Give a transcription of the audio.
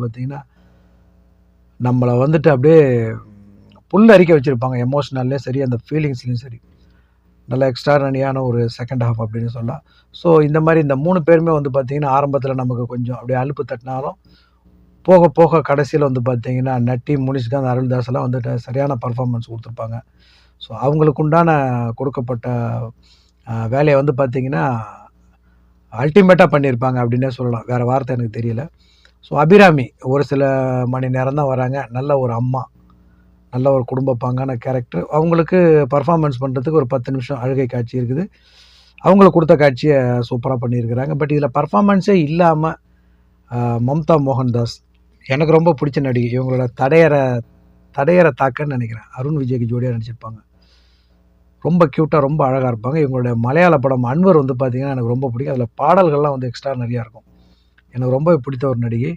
பார்த்தீங்கன்னா, நம்மள வந்துட்டு அப்படியே புல்லரிக்க வச்சிருப்பாங்க. எமோஷனல்லையும் சரி, அந்த ஃபீலிங்ஸ்லயும் சரி. நல்ல எக்ஸ்ட்ரார்டினரியான ஒரு செகண்ட் ஹாஃப் அப்படின்னு சொல்லலாம். ஸோ இந்த மாரி இந்த 3 பேருமே வந்து பார்த்தீங்கன்னா, ஆரம்பத்தில நமக்கு கொஞ்சம் அப்படியே அலுப்பு தட்டினாலும், போக போக கடைசியில வந்து பார்த்தீங்கன்னா, நட்டி, முனிஷ்காந்த், அருள்தாஸ்லாம் வந்துட்டு சரியான பெர்ஃபார்மன்ஸ் குடுத்துருப்பாங்க. ஸோ அவங்களுக்கு உண்டான கொடுக்கப்பட்ட வேலைய வந்து பார்த்தீங்கன்னா, அல்டிமேட்டா பண்ணியிருப்பாங்க அப்படின்னே சொல்லலாம். வேற வார்த்தை எனக்கு தெரியல. ஸோ அபிராமி ஒரு சில மணி நேரம் தான் வராங்க. நல்ல ஒரு அம்மா. நல்ல ஒரு குடும்ப பாங்கான கேரக்டர். அவங்களுக்கு பெர்ஃபார்மன்ஸ் பண்ணுறதுக்கு ஒரு 10 நிமிஷம் அழுகை காட்சி இருக்குது. அவங்களுக்கு குடுத்த காட்சிய சூப்பரா பண்ணியிருக்கிறாங்க. பட் இதில பெர்ஃபார்மன்ஸே இல்லாம மம்தா மோகன்தாஸ் எனக்கு ரொம்ப பிடிச்ச நடிகை. இவங்களோட தடையற தாக்கன்னு நெனைக்கிறேன். அருண் விஜய்க்கு ஜோடியா நடிச்சிருப்பாங்க. ரொம்ப கியூட்டா, ரொம்ப அழகா இருப்பாங்க. இவங்களுடைய மலையாள படம் அன்வர் வந்து பார்த்தீங்கன்னா, எனக்கு ரொம்ப பிடிக்கும். அதில பாடல்கள்லாம் வந்து எக்ஸ்ட்ரா நெறையா இருக்கும். எனக்கு ரொம்ப பிடித்த ஒரு நடிகை.